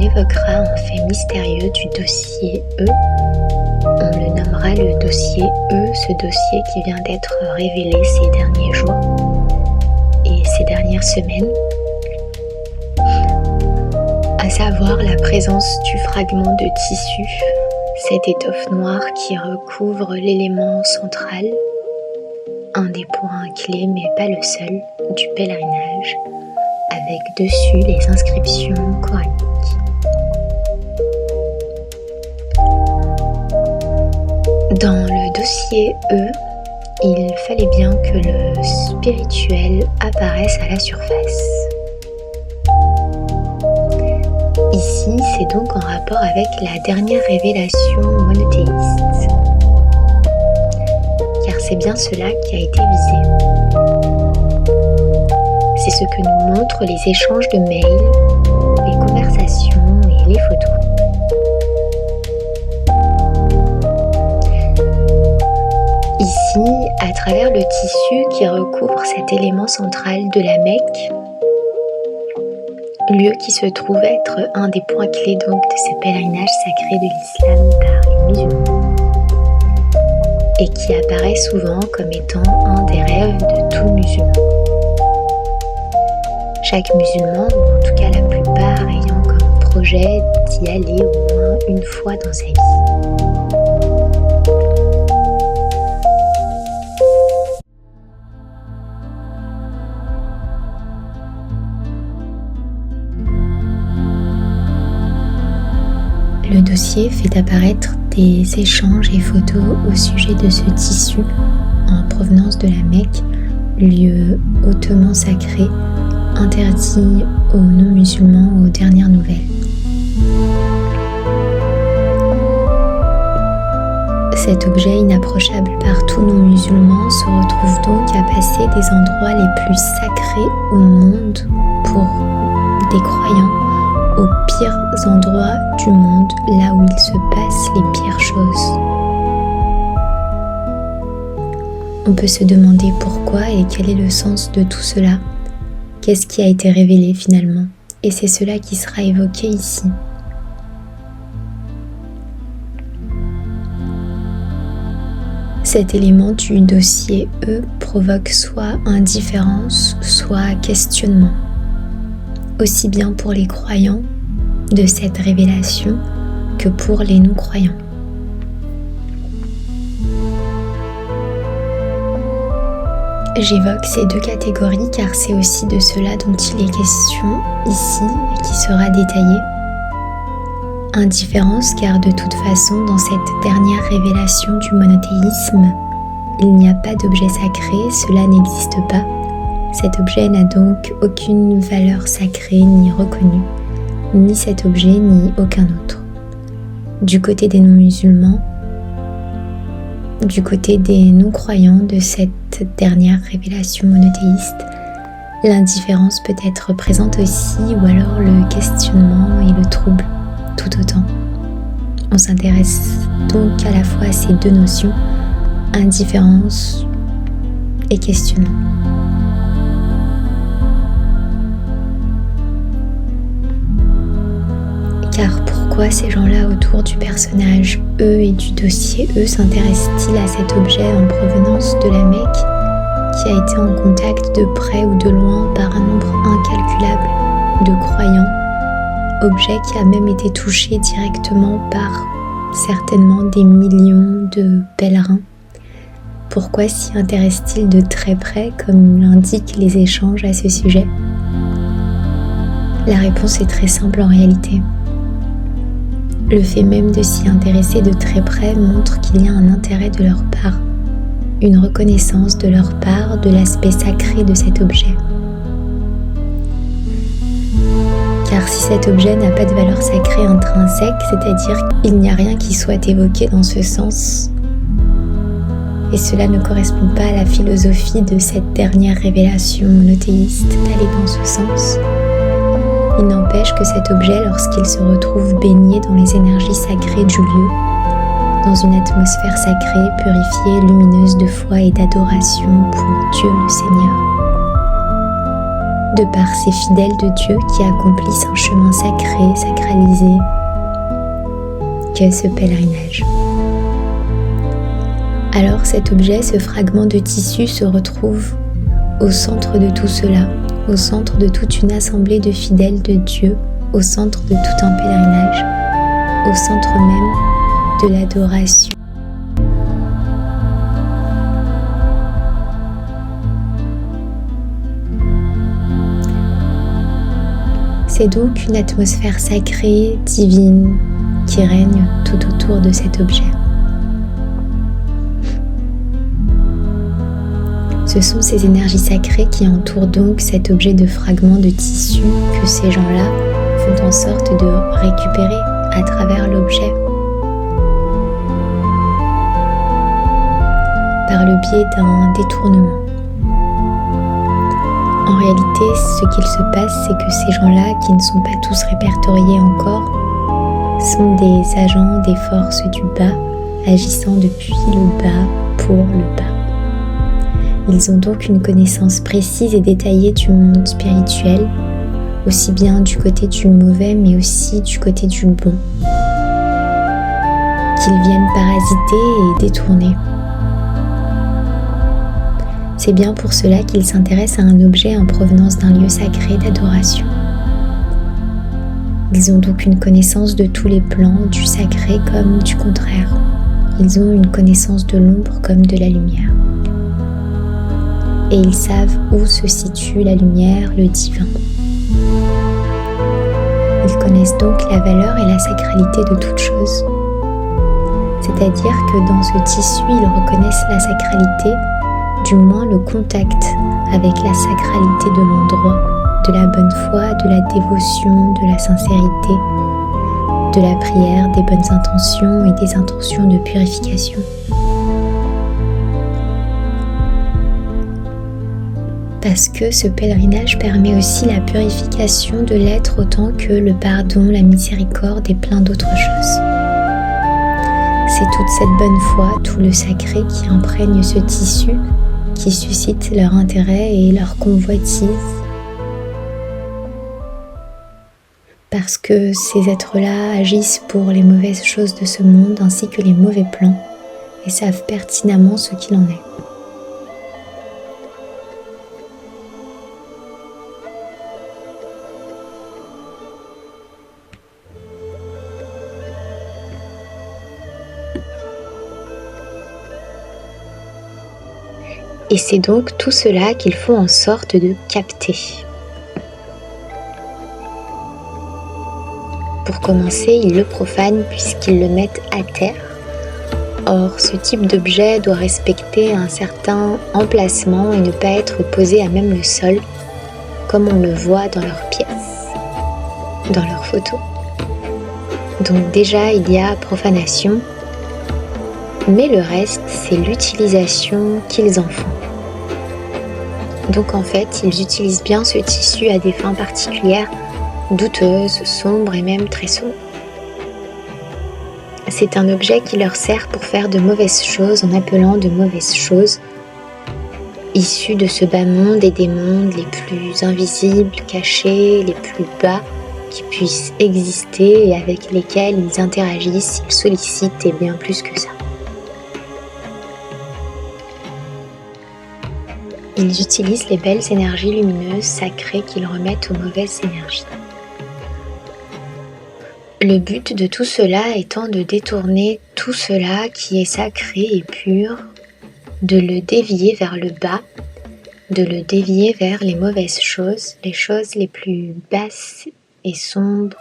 évoquera un fait mystérieux du dossier E. On le nommera le dossier E, ce dossier qui vient d'être révélé ces derniers jours et ces dernières semaines, à savoir la présence du fragment de tissu, cette étoffe noire qui recouvre l'élément central, un des points clés mais pas le seul, du pèlerinage, avec dessus les inscriptions coraniques. Dans le dossier E, il fallait bien que le spirituel apparaisse à la surface. Ici, c'est donc en rapport avec la dernière révélation monothéiste, car c'est bien cela qui a été visé. C'est ce que nous montrent les échanges de mails, les conversations et les photos. Ici, à travers le tissu qui recouvre cet élément central de la Mecque, lieu qui se trouve être un des points clés donc de ce pèlerinage sacré de l'islam par les musulmans, et qui apparaît souvent comme étant un des rêves de tout musulman. Chaque musulman, ou en tout cas la plupart, ayant comme projet d'y aller au moins une fois dans sa vie. Le dossier fait apparaître des échanges et photos au sujet de ce tissu en provenance de la Mecque, lieu hautement sacré, interdit aux non-musulmans aux dernières nouvelles. Cet objet inapprochable par tous non-musulmans se retrouve donc à passer des endroits les plus sacrés au monde pour des croyants aux pires endroits du monde, là où il se passe les pires choses. On peut se demander pourquoi et quel est le sens de tout cela. Qu'est-ce qui a été révélé finalement? Et c'est cela qui sera évoqué ici. Cet élément du dossier E provoque soit indifférence, soit questionnement, aussi bien pour les croyants de cette révélation que pour les non-croyants. J'évoque ces deux catégories car c'est aussi de cela dont il est question ici et qui sera détaillé. Indifférence car de toute façon dans cette dernière révélation du monothéisme, il n'y a pas d'objet sacré, cela n'existe pas. Cet objet n'a donc aucune valeur sacrée ni reconnue, ni cet objet ni aucun autre. Du côté des non-musulmans, du côté des non-croyants de cette dernière révélation monothéiste, l'indifférence peut être présente aussi, ou alors le questionnement et le trouble, tout autant. On s'intéresse donc à la fois à ces deux notions, indifférence et questionnement. Car pourquoi ces gens-là autour du personnage E et du dossier E s'intéressent-ils à cet objet en provenance de la Mecque qui a été en contact de près ou de loin par un nombre incalculable de croyants, objet qui a même été touché directement par certainement des millions de pèlerins? Pourquoi s'y intéressent-ils de très près comme l'indiquent les échanges à ce sujet? La réponse est très simple en réalité. Le fait même de s'y intéresser de très près montre qu'il y a un intérêt de leur part, une reconnaissance de leur part de l'aspect sacré de cet objet. Car si cet objet n'a pas de valeur sacrée intrinsèque, c'est-à-dire qu'il n'y a rien qui soit évoqué dans ce sens, et cela ne correspond pas à la philosophie de cette dernière révélation monothéiste d'aller dans ce sens, il n'empêche que cet objet, lorsqu'il se retrouve baigné dans les énergies sacrées du lieu, dans une atmosphère sacrée, purifiée, lumineuse de foi et d'adoration pour Dieu le Seigneur, de par ces fidèles de Dieu qui accomplissent un chemin sacré, sacralisé, qu'est ce pèlerinage. Alors cet objet, ce fragment de tissu se retrouve au centre de tout cela, au centre de toute une assemblée de fidèles de Dieu, au centre de tout un pèlerinage, au centre même de l'adoration. C'est donc une atmosphère sacrée, divine, qui règne tout autour de cet objet. Ce sont ces énergies sacrées qui entourent donc cet objet de fragment de tissu que ces gens-là font en sorte de récupérer à travers l'objet. Par le biais d'un détournement. En réalité, ce qu'il se passe, c'est que ces gens-là, qui ne sont pas tous répertoriés encore, sont des agents des forces du bas, agissant depuis le bas pour le bas. Ils ont donc une connaissance précise et détaillée du monde spirituel, aussi bien du côté du mauvais, mais aussi du côté du bon, qu'ils viennent parasiter et détourner. C'est bien pour cela qu'ils s'intéressent à un objet en provenance d'un lieu sacré d'adoration. Ils ont donc une connaissance de tous les plans, du sacré comme du contraire. Ils ont une connaissance de l'ombre comme de la lumière. Et ils savent où se situe la lumière, le divin. Ils connaissent donc la valeur et la sacralité de toute chose. C'est-à-dire que dans ce tissu, ils reconnaissent la sacralité, du moins le contact avec la sacralité de l'endroit, de la bonne foi, de la dévotion, de la sincérité, de la prière, des bonnes intentions et des intentions de purification. Parce que ce pèlerinage permet aussi la purification de l'être autant que le pardon, la miséricorde et plein d'autres choses. C'est toute cette bonne foi, tout le sacré qui imprègne ce tissu, qui suscite leur intérêt et leur convoitise. Parce que ces êtres-là agissent pour les mauvaises choses de ce monde ainsi que les mauvais plans et savent pertinemment ce qu'il en est. Et c'est donc tout cela qu'ils font en sorte de capter. Pour commencer, ils le profanent puisqu'ils le mettent à terre. Or, ce type d'objet doit respecter un certain emplacement et ne pas être posé à même le sol, comme on le voit dans leurs pièces, dans leurs photos. Donc déjà, il y a profanation, mais le reste, c'est l'utilisation qu'ils en font. Donc en fait, ils utilisent bien ce tissu à des fins particulières, douteuses, sombres et même très sombres. C'est un objet qui leur sert pour faire de mauvaises choses en appelant de mauvaises choses, issues de ce bas monde et des mondes les plus invisibles, cachés, les plus bas, qui puissent exister et avec lesquels ils interagissent, ils sollicitent et bien plus que ça. Ils utilisent les belles énergies lumineuses, sacrées qu'ils remettent aux mauvaises énergies. Le but de tout cela étant de détourner tout cela qui est sacré et pur, de le dévier vers le bas, de le dévier vers les mauvaises choses, les choses les plus basses et sombres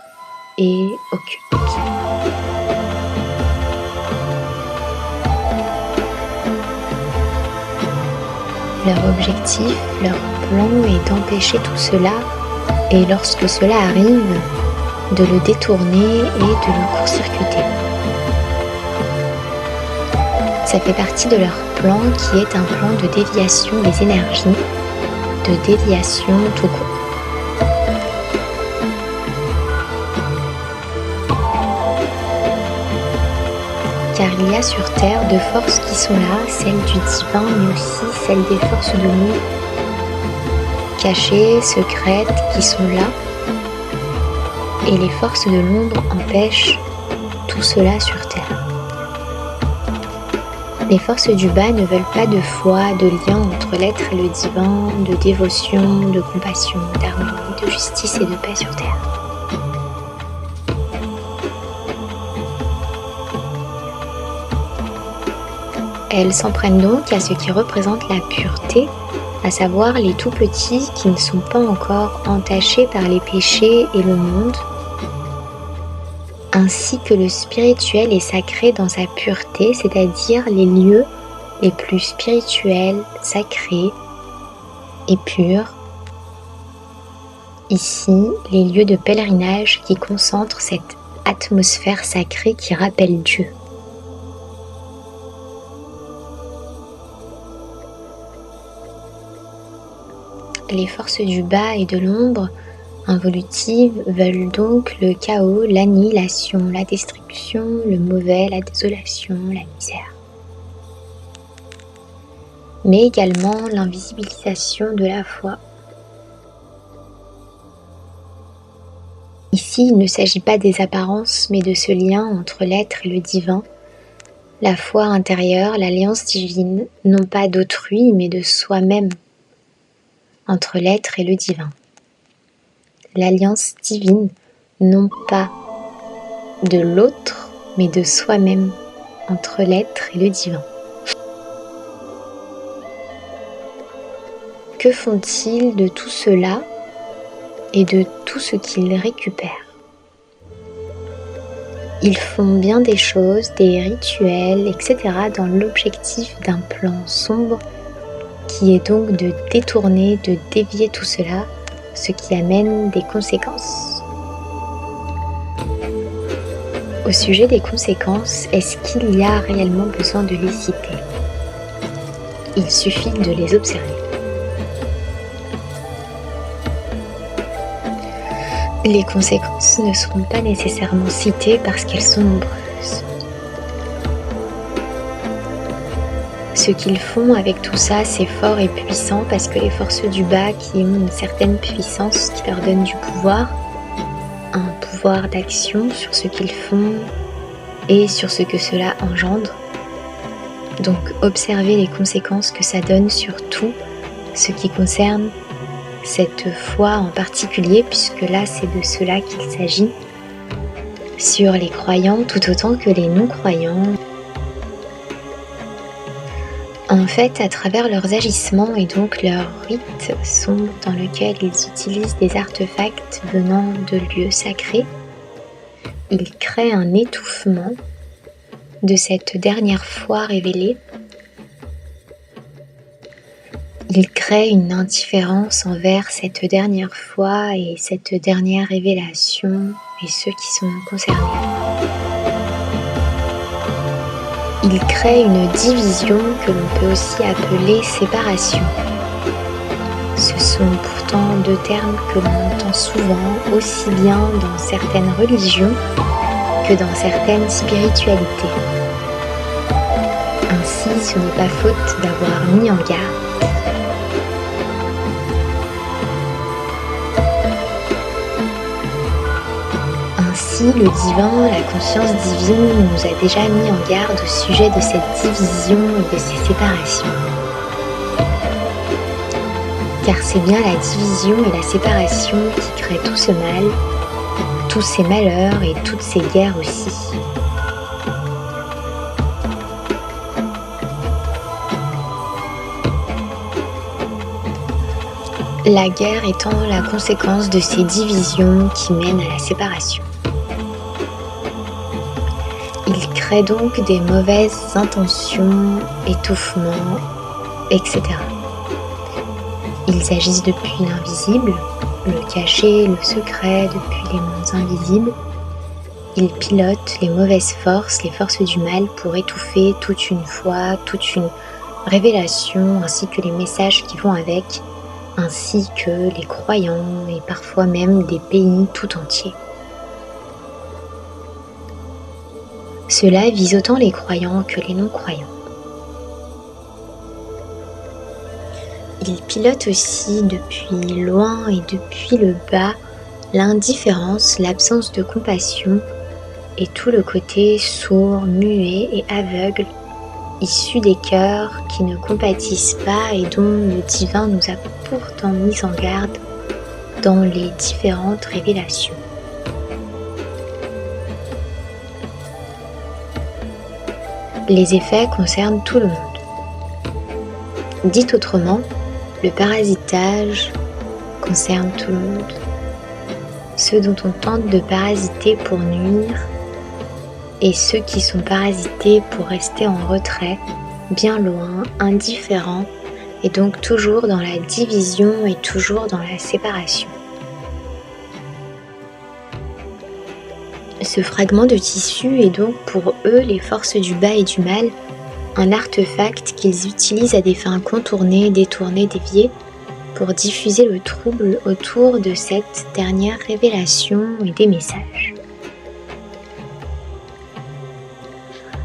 et occultes. Leur objectif, leur plan est d'empêcher tout cela et lorsque cela arrive, de le détourner et de le court-circuiter. Ça fait partie de leur plan qui est un plan de déviation des énergies, de déviation tout court. Car il y a sur Terre deux forces qui sont là, celle du divin mais aussi celle des forces de l'ombre, cachées, secrètes qui sont là, et les forces de l'ombre empêchent tout cela sur Terre. Les forces du bas ne veulent pas de foi, de lien entre l'être et le divin, de dévotion, de compassion, d'harmonie, de justice et de paix sur Terre. Elles s'en prennent donc à ce qui représente la pureté, à savoir les tout petits qui ne sont pas encore entachés par les péchés et le monde, ainsi que le spirituel et sacré dans sa pureté, c'est-à-dire les lieux les plus spirituels, sacrés et purs. Ici, les lieux de pèlerinage qui concentrent cette atmosphère sacrée qui rappelle Dieu. Les forces du bas et de l'ombre involutives veulent donc le chaos, l'annihilation, la destruction, le mauvais, la désolation, la misère. Mais également l'invisibilisation de la foi. Ici, il ne s'agit pas des apparences, mais de ce lien entre l'être et le divin, la foi intérieure, l'alliance divine, non pas d'autrui, mais de soi-même, entre l'être et le divin. L'alliance divine, non pas de l'autre, mais de soi-même, entre l'être et le divin. Que font-ils de tout cela et de tout ce qu'ils récupèrent? Ils font bien des choses, des rituels, etc. dans l'objectif d'un plan sombre qui est donc de détourner, de dévier tout cela, ce qui amène des conséquences. Au sujet des conséquences, est-ce qu'il y a réellement besoin de les citer? Il suffit de les observer. Les conséquences ne seront pas nécessairement citées parce qu'elles sont nombreuses. Ce qu'ils font avec tout ça, c'est fort et puissant parce que les forces du bas qui ont une certaine puissance qui leur donne du pouvoir, un pouvoir d'action sur ce qu'ils font et sur ce que cela engendre. Donc observez les conséquences que ça donne sur tout ce qui concerne cette foi en particulier, puisque là c'est de cela qu'il s'agit, sur les croyants tout autant que les non-croyants. En fait, à travers leurs agissements et donc leurs rites sombres dans lesquels ils utilisent des artefacts venant de lieux sacrés, ils créent un étouffement de cette dernière foi révélée. Ils créent une indifférence envers cette dernière foi et cette dernière révélation et ceux qui sont concernés. Il crée une division que l'on peut aussi appeler séparation. Ce sont pourtant deux termes que l'on entend souvent aussi bien dans certaines religions que dans certaines spiritualités. Ainsi, ce n'est pas faute d'avoir mis en garde. Ainsi, le divin, la conscience divine, nous a déjà mis en garde au sujet de cette division et de ces séparations. Car c'est bien la division et la séparation qui créent tout ce mal, tous ces malheurs et toutes ces guerres aussi. La guerre étant la conséquence de ces divisions qui mènent à la séparation. Ils créent donc des mauvaises intentions, étouffements, etc. Ils agissent depuis l'invisible, le caché, le secret, depuis les mondes invisibles. Ils pilotent les mauvaises forces, les forces du mal pour étouffer toute une foi, toute une révélation, ainsi que les messages qui vont avec, ainsi que les croyants et parfois même des pays tout entiers. Cela vise autant les croyants que les non-croyants. Il pilote aussi depuis loin et depuis le bas l'indifférence, l'absence de compassion et tout le côté sourd, muet et aveugle issu des cœurs qui ne compatissent pas et dont le divin nous a pourtant mis en garde dans les différentes révélations. Les effets concernent tout le monde. Dit autrement, le parasitage concerne tout le monde. Ceux dont on tente de parasiter pour nuire et ceux qui sont parasités pour rester en retrait, bien loin, indifférents et donc toujours dans la division et toujours dans la séparation. Ce fragment de tissu est donc pour eux, les forces du bas et du mal, un artefact qu'ils utilisent à des fins contournées, détournées, déviées, pour diffuser le trouble autour de cette dernière révélation et des messages.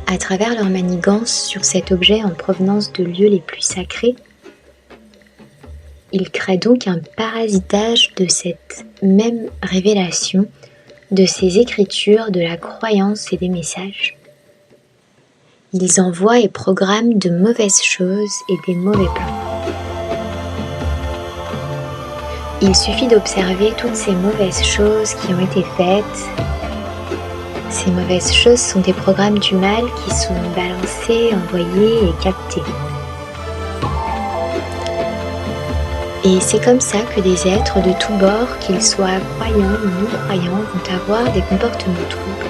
À travers leur manigance sur cet objet en provenance de lieux les plus sacrés, ils créent donc un parasitage de cette même révélation, de ces écritures, de la croyance et des messages. Ils envoient et programment de mauvaises choses et des mauvais plans. Il suffit d'observer toutes ces mauvaises choses qui ont été faites. Ces mauvaises choses sont des programmes du mal qui sont balancés, envoyés et captés. Et c'est comme ça que des êtres de tous bords, qu'ils soient croyants ou non-croyants, vont avoir des comportements troubles.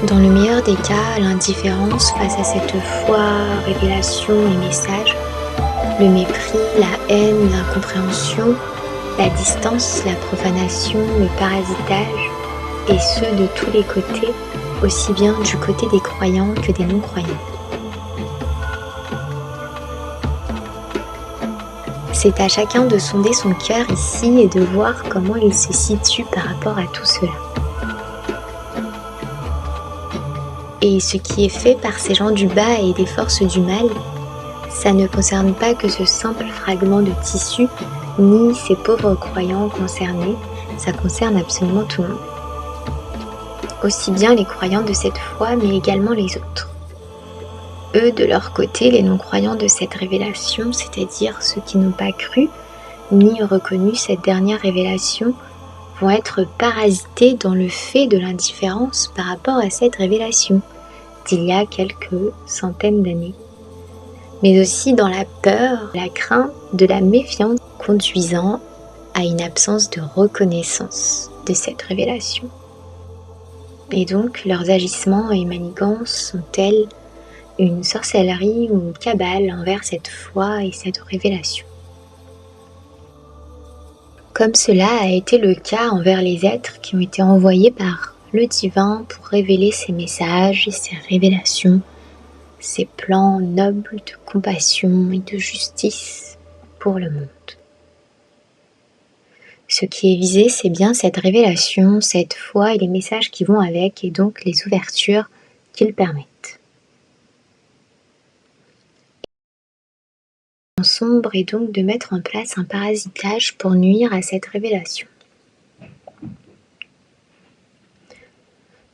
Dans le meilleur des cas, l'indifférence face à cette foi, révélation et message, le mépris, la haine, l'incompréhension, la distance, la profanation, le parasitage, et ce de tous les côtés, aussi bien du côté des croyants que des non-croyants. C'est à chacun de sonder son cœur ici et de voir comment il se situe par rapport à tout cela. Et ce qui est fait par ces gens du bas et des forces du mal, ça ne concerne pas que ce simple fragment de tissu, ni ces pauvres croyants concernés, ça concerne absolument tout le monde. Aussi bien les croyants de cette foi, mais également les autres. Eux, de leur côté, les non-croyants de cette révélation, c'est-à-dire ceux qui n'ont pas cru ni reconnu cette dernière révélation, vont être parasités dans le fait de l'indifférence par rapport à cette révélation d'il y a quelques centaines d'années. Mais aussi dans la peur, la crainte, de la méfiance conduisant à une absence de reconnaissance de cette révélation. Et donc, leurs agissements et manigances sont tels une sorcellerie ou une cabale envers cette foi et cette révélation. Comme cela a été le cas envers les êtres qui ont été envoyés par le divin pour révéler ses messages et ses révélations, ses plans nobles de compassion et de justice pour le monde. Ce qui est visé, c'est bien cette révélation, cette foi et les messages qui vont avec, et donc les ouvertures qu'ils permettent. Sombre est donc de mettre en place un parasitage pour nuire à cette révélation.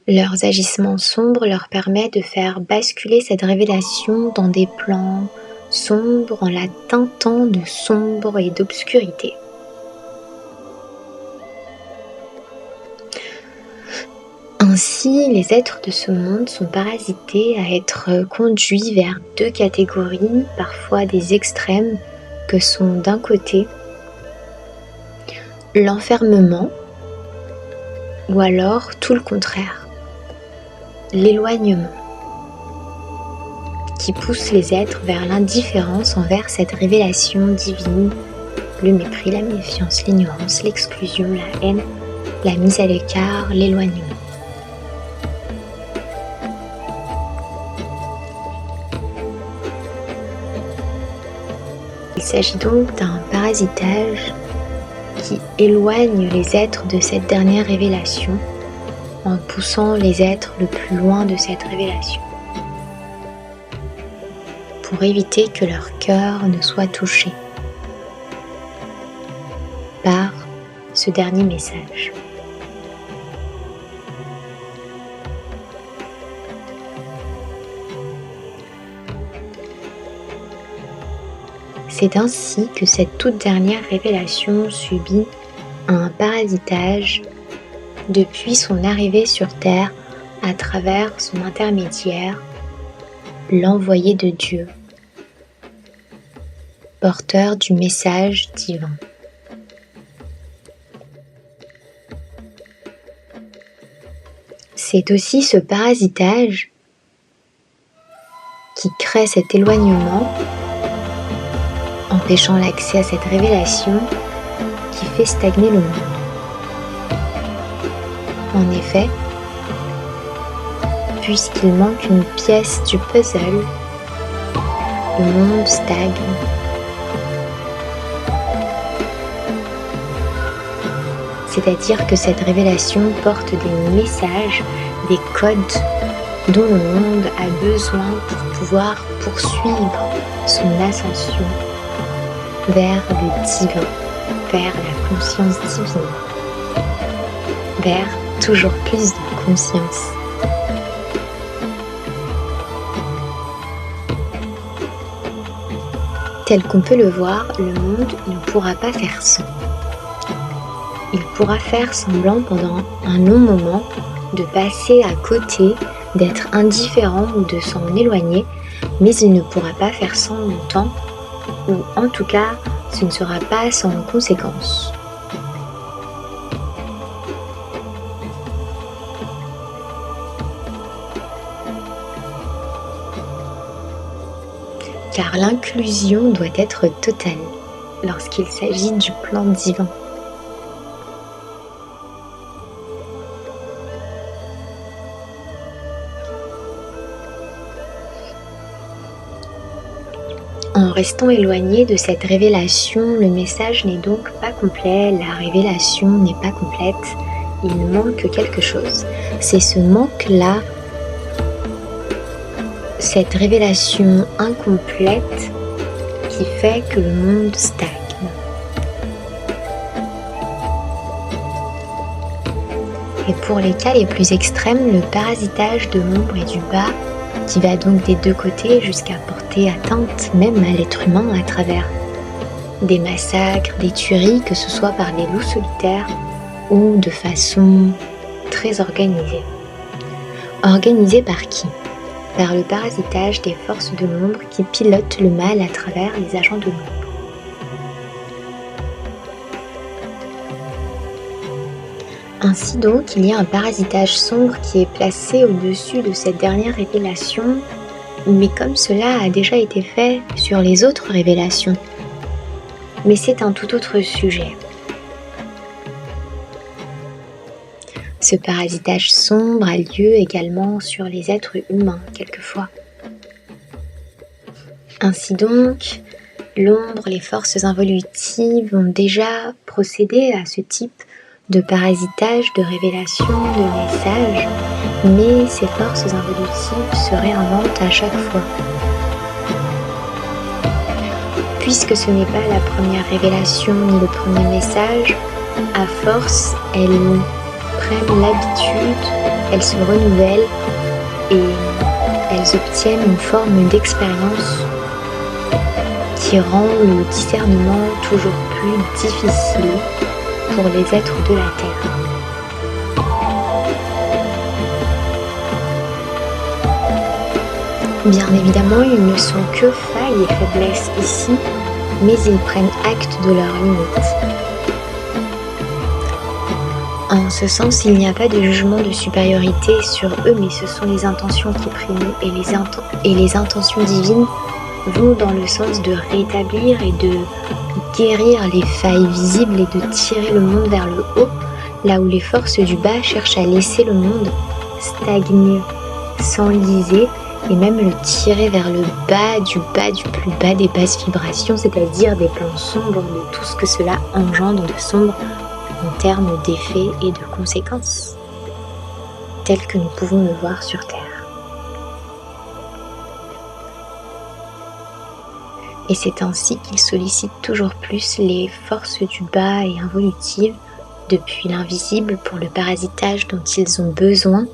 Leurs agissements sombres leur permettent de faire basculer cette révélation dans des plans sombres en la teintant de sombre et d'obscurité. Ainsi, les êtres de ce monde sont parasités à être conduits vers deux catégories, parfois des extrêmes, que sont d'un côté l'enfermement, ou alors tout le contraire, l'éloignement, qui pousse les êtres vers l'indifférence envers cette révélation divine, le mépris, la méfiance, l'ignorance, l'exclusion, la haine, la mise à l'écart, l'éloignement. Il s'agit donc d'un parasitage qui éloigne les êtres de cette dernière révélation en poussant les êtres le plus loin de cette révélation. pour éviter que leur cœur ne soit touché par ce dernier message. C'est ainsi que cette toute dernière révélation subit un parasitage depuis son arrivée sur Terre à travers son intermédiaire, l'envoyé de Dieu, porteur du message divin. C'est aussi ce parasitage qui crée cet éloignement, empêchant l'accès à cette révélation qui fait stagner le monde. En effet, puisqu'il manque une pièce du puzzle, le monde stagne. C'est-à-dire que cette révélation porte des messages, des codes dont le monde a besoin pour pouvoir poursuivre son ascension vers le divin, vers la conscience divine, vers toujours plus de conscience. Tel qu'on peut le voir, le monde ne pourra pas faire sans. Il pourra faire semblant pendant un long moment de passer à côté, d'être indifférent ou de s'en éloigner, mais il ne pourra pas faire sans longtemps, ou en tout cas, ce ne sera pas sans conséquence. Car l'inclusion doit être totale lorsqu'il s'agit du plan divin. En restant éloigné de cette révélation, le message n'est donc pas complet, la révélation n'est pas complète, il manque quelque chose. C'est ce manque-là, cette révélation incomplète qui fait que le monde stagne. Et pour les cas les plus extrêmes, le parasitage de l'ombre et du bas, qui va donc des deux côtés jusqu'à porter atteinte même à l'être humain à travers des massacres, des tueries, que ce soit par des loups solitaires ou de façon très organisée. Organisée par qui ? Par le parasitage des forces de l'ombre qui pilotent le mal à travers les agents de l'ombre. Ainsi donc, il y a un parasitage sombre qui est placé au-dessus de cette dernière révélation, mais comme cela a déjà été fait sur les autres révélations. Mais c'est un tout autre sujet. Ce parasitage sombre a lieu également sur les êtres humains, quelquefois. Ainsi donc, l'ombre, les forces involutives ont déjà procédé à ce type de parasitage, de révélation, de message, mais ces forces involutives se réinventent à chaque fois. Puisque ce n'est pas la première révélation ni le premier message, à force, elles prennent l'habitude, elles se renouvellent et elles obtiennent une forme d'expérience qui rend le discernement toujours plus difficile pour les êtres de la Terre. Bien évidemment, ils ne sont que failles et faiblesses ici, mais ils prennent acte de leurs limites. En ce sens, il n'y a pas de jugement de supériorité sur eux, mais ce sont les intentions qui priment, et les intentions divines vont dans le sens de rétablir et de guérir les failles visibles et de tirer le monde vers le haut, là où les forces du bas cherchent à laisser le monde stagner, s'enliser et même le tirer vers le bas du plus bas des basses vibrations, c'est-à-dire des plans sombres, de tout ce que cela engendre de sombre en termes d'effets et de conséquences, tels que nous pouvons le voir sur Terre. Et c'est ainsi qu'ils sollicitent toujours plus les forces du bas et involutives depuis l'invisible pour le parasitage dont ils ont besoin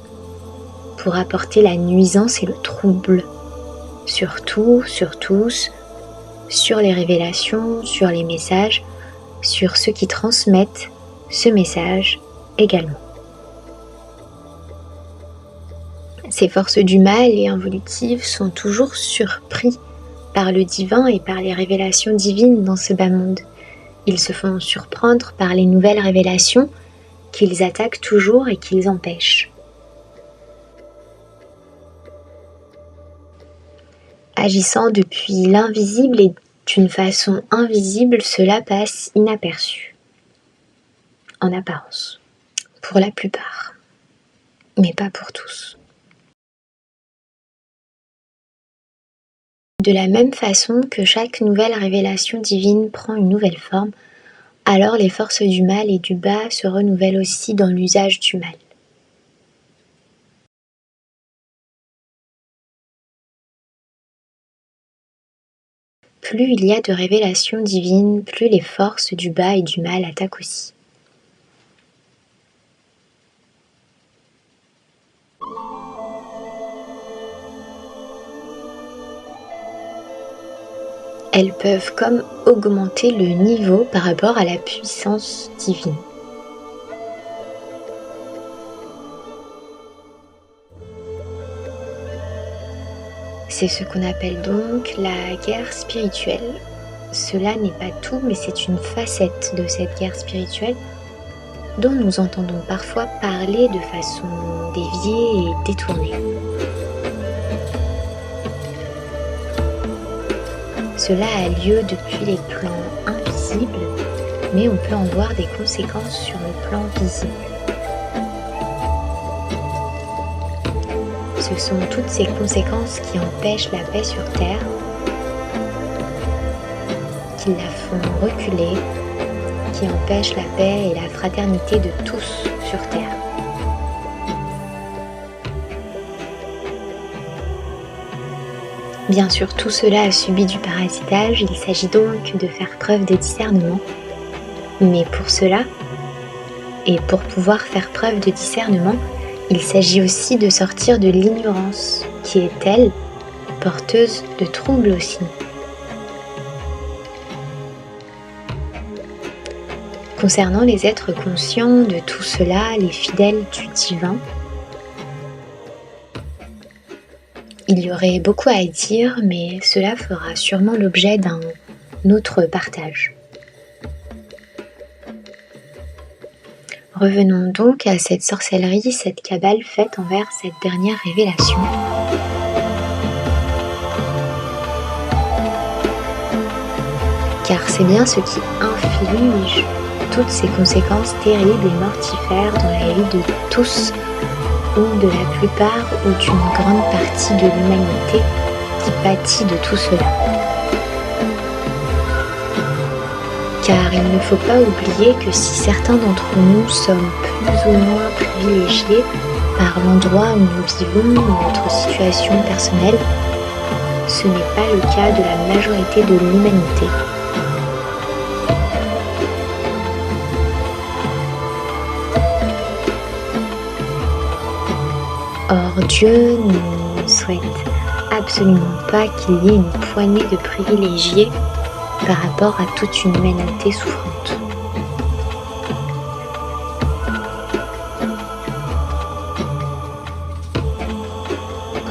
pour apporter la nuisance et le trouble sur tout, sur tous, sur les révélations, sur les messages, sur ceux qui transmettent ce message également. Ces forces du mal et involutives sont toujours surpris par le divin et par les révélations divines dans ce bas monde. Ils se font surprendre par les nouvelles révélations qu'ils attaquent toujours et qu'ils empêchent. Agissant depuis l'invisible et d'une façon invisible, cela passe inaperçu, en apparence, pour la plupart, mais pas pour tous. De la même façon que chaque nouvelle révélation divine prend une nouvelle forme, alors les forces du mal et du bas se renouvellent aussi dans l'usage du mal. Plus il y a de révélations divines, plus les forces du bas et du mal attaquent aussi. Elles peuvent comme augmenter le niveau par rapport à la puissance divine. C'est ce qu'on appelle donc la guerre spirituelle. Cela n'est pas tout, mais c'est une facette de cette guerre spirituelle dont nous entendons parfois parler de façon déviée et détournée. Cela a lieu depuis les plans invisibles, mais on peut en voir des conséquences sur le plan visible. Ce sont toutes ces conséquences qui empêchent la paix sur Terre, qui la font reculer, qui empêchent la paix et la fraternité de tous sur Terre. Bien sûr, tout cela a subi du parasitage, il s'agit donc de faire preuve de discernement. Mais pour cela, et pour pouvoir faire preuve de discernement, il s'agit aussi de sortir de l'ignorance, qui est, elle, porteuse de troubles aussi. Concernant les êtres conscients de tout cela, les fidèles du divin, il y aurait beaucoup à dire, mais cela fera sûrement l'objet d'un autre partage. Revenons donc à cette sorcellerie, cette cabale faite envers cette dernière révélation. Car c'est bien ce qui inflige toutes ces conséquences terribles et mortifères dans la vie de tous, ou de la plupart ou d'une grande partie de l'humanité qui pâtit de tout cela. Car il ne faut pas oublier que si certains d'entre nous sommes plus ou moins privilégiés par l'endroit où nous vivons ou notre situation personnelle, ce n'est pas le cas de la majorité de l'humanité. Or, Dieu ne souhaite absolument pas qu'il y ait une poignée de privilégiés par rapport à toute une humanité souffrante.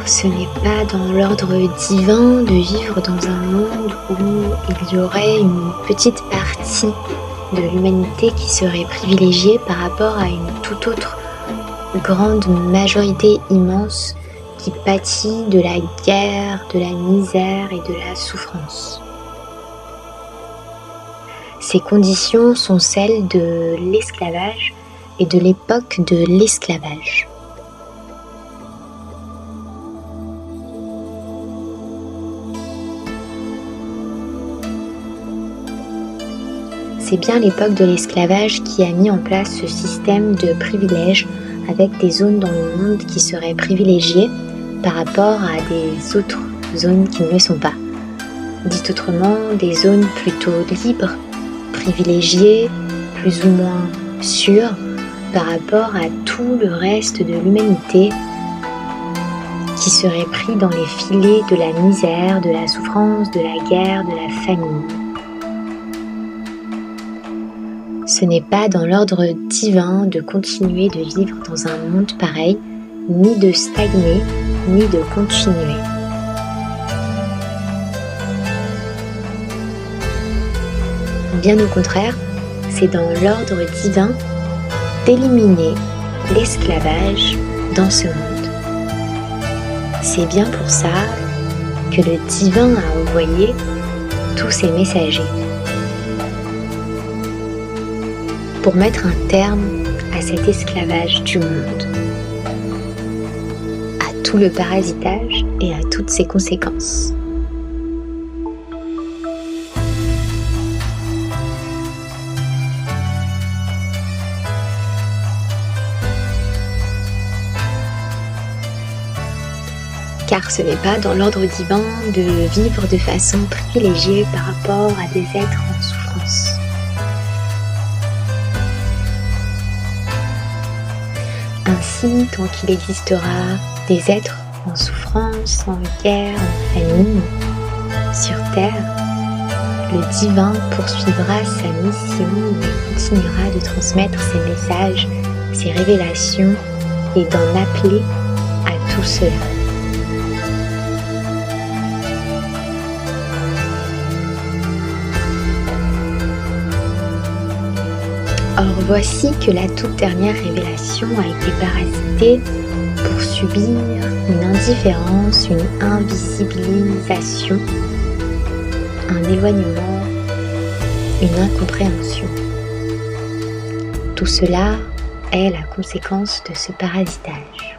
Ce n'est pas dans l'ordre divin de vivre dans un monde où il y aurait une petite partie de l'humanité qui serait privilégiée par rapport à une toute autre grande majorité immense qui pâtit de la guerre, de la misère et de la souffrance. Ces conditions sont celles de l'esclavage et de l'époque de l'esclavage. C'est bien l'époque de l'esclavage qui a mis en place ce système de privilèges avec des zones dans le monde qui seraient privilégiées par rapport à des autres zones qui ne le sont pas. Dit autrement, des zones plutôt libres, privilégiées, plus ou moins sûres par rapport à tout le reste de l'humanité qui serait pris dans les filets de la misère, de la souffrance, de la guerre, de la famine. Ce n'est pas dans l'ordre divin de continuer de vivre dans un monde pareil, ni de stagner, ni de continuer. Bien au contraire, c'est dans l'ordre divin d'éliminer l'esclavage dans ce monde. C'est bien pour ça que le divin a envoyé tous ses messagers. Pour mettre un terme à cet esclavage du monde, à tout le parasitage et à toutes ses conséquences. Car ce n'est pas dans l'ordre divin de vivre de façon privilégiée par rapport à des êtres en souffrance. Ainsi, tant qu'il existera des êtres en souffrance, en guerre, en famine, sur Terre, le divin poursuivra sa mission et continuera de transmettre ses messages, ses révélations et d'en appeler à tout cela. Or voici que la toute dernière révélation a été parasitée pour subir une indifférence, une invisibilisation, un éloignement, une incompréhension. Tout cela est la conséquence de ce parasitage.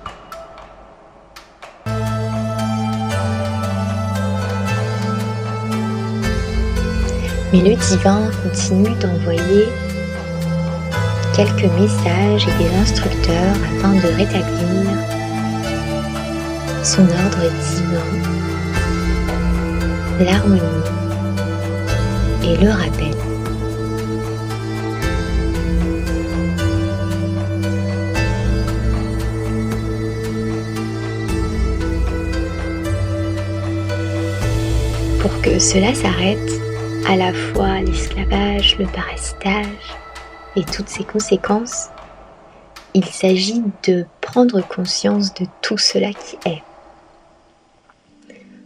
Mais le divin continue d'envoyer quelques messages et des instructeurs afin de rétablir son ordre divin, l'harmonie et le rappel. Pour que cela s'arrête, à la fois l'esclavage, le parasitage, et toutes ses conséquences, il s'agit de prendre conscience de tout cela qui est.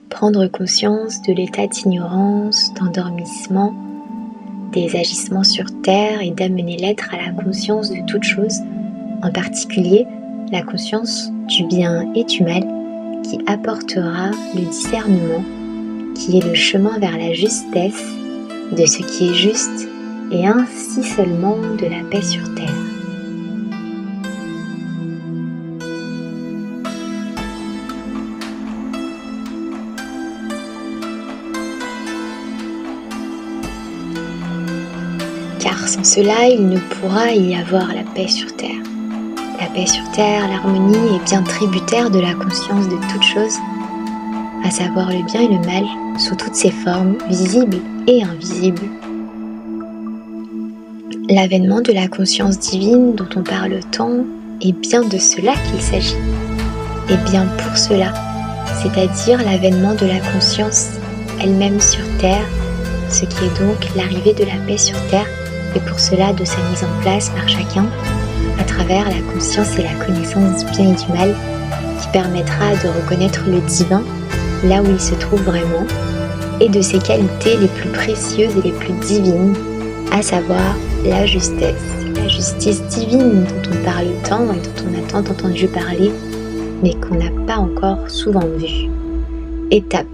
Prendre conscience de l'état d'ignorance, d'endormissement, des agissements sur Terre et d'amener l'être à la conscience de toute chose, en particulier la conscience du bien et du mal qui apportera le discernement, qui est le chemin vers la justesse de ce qui est juste et ainsi seulement de la paix sur Terre. Car sans cela, il ne pourra y avoir la paix sur Terre. La paix sur Terre, l'harmonie est bien tributaire de la conscience de toute chose, à savoir le bien et le mal sous toutes ses formes, visibles et invisibles. L'avènement de la conscience divine dont on parle tant est bien de cela qu'il s'agit. Et bien pour cela, c'est-à-dire l'avènement de la conscience elle-même sur Terre, ce qui est donc l'arrivée de la paix sur Terre, et pour cela de sa mise en place par chacun, à travers la conscience et la connaissance du bien et du mal, qui permettra de reconnaître le divin là où il se trouve vraiment, et de ses qualités les plus précieuses et les plus divines, à savoir la justesse, la justice divine dont on parle tant et dont on a tant entendu parler, mais qu'on n'a pas encore souvent vue. Étape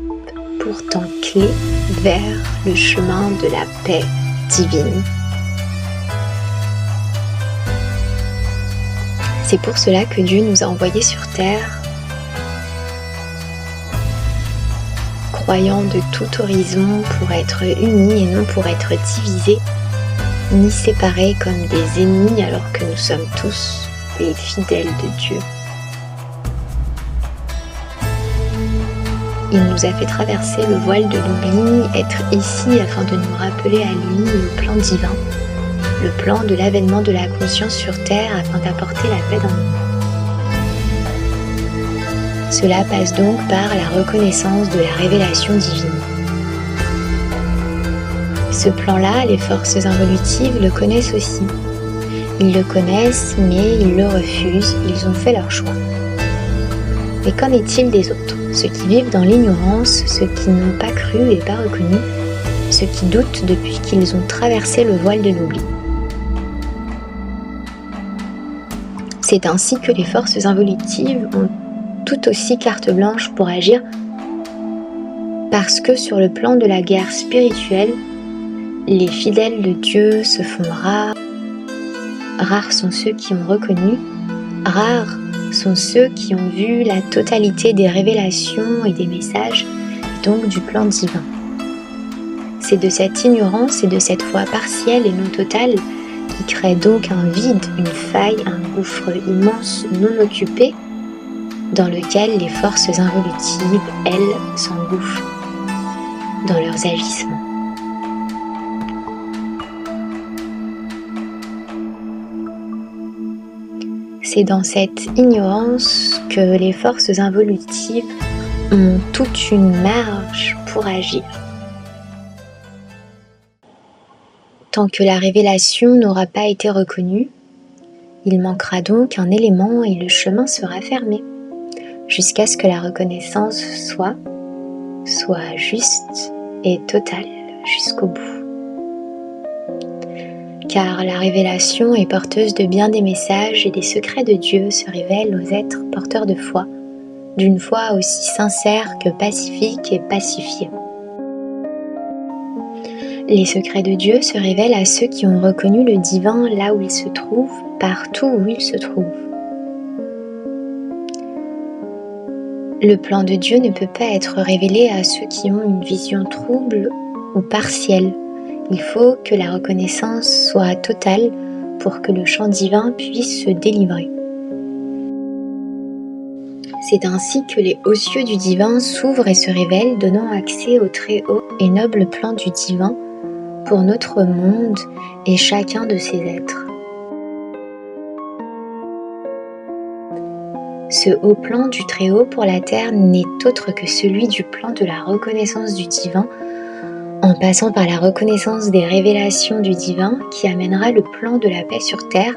pourtant clé vers le chemin de la paix divine. C'est pour cela que Dieu nous a envoyés sur Terre, croyant de tout horizon pour être unis et non pour être divisés, ni séparés comme des ennemis alors que nous sommes tous les fidèles de Dieu. Il nous a fait traverser le voile de l'oubli, être ici afin de nous rappeler à lui le plan divin, le plan de l'avènement de la conscience sur Terre afin d'apporter la paix dans le monde. Cela passe donc par la reconnaissance de la révélation divine. Ce plan-là, les forces involutives le connaissent aussi. Ils le connaissent, mais ils le refusent, ils ont fait leur choix. Mais qu'en est-il des autres? Ceux qui vivent dans l'ignorance, ceux qui n'ont pas cru et pas reconnu, ceux qui doutent depuis qu'ils ont traversé le voile de l'oubli. C'est ainsi que les forces involutives ont tout aussi carte blanche pour agir, parce que sur le plan de la guerre spirituelle, les fidèles de Dieu se font rares. Rares sont ceux qui ont reconnu, rares sont ceux qui ont vu la totalité des révélations et des messages, donc du plan divin. C'est de cette ignorance et de cette foi partielle et non totale qui crée donc un vide, une faille, un gouffre immense non occupé, dans lequel les forces involutives, elles, s'engouffrent dans leurs agissements. C'est dans cette ignorance que les forces involutives ont toute une marge pour agir. Tant que la révélation n'aura pas été reconnue, il manquera donc un élément et le chemin sera fermé, jusqu'à ce que la reconnaissance soit juste et totale jusqu'au bout. Car la révélation est porteuse de bien des messages et des secrets de Dieu se révèlent aux êtres porteurs de foi, d'une foi aussi sincère que pacifique et pacifiée. Les secrets de Dieu se révèlent à ceux qui ont reconnu le divin là où il se trouve, partout où il se trouve. Le plan de Dieu ne peut pas être révélé à ceux qui ont une vision trouble ou partielle. Il faut que la reconnaissance soit totale pour que le champ divin puisse se délivrer. C'est ainsi que les hauts cieux du divin s'ouvrent et se révèlent, donnant accès au très haut et noble plan du divin pour notre monde et chacun de ses êtres. Ce haut plan du très haut pour la terre n'est autre que celui du plan de la reconnaissance du divin, en passant par la reconnaissance des révélations du divin qui amènera le plan de la paix sur terre,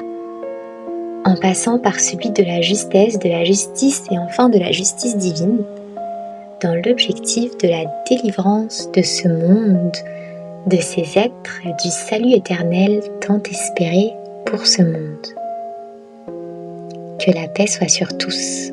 en passant par celui de la justesse, de la justice et enfin de la justice divine, dans l'objectif de la délivrance de ce monde, de ces êtres et du salut éternel tant espéré pour ce monde. Que la paix soit sur tous.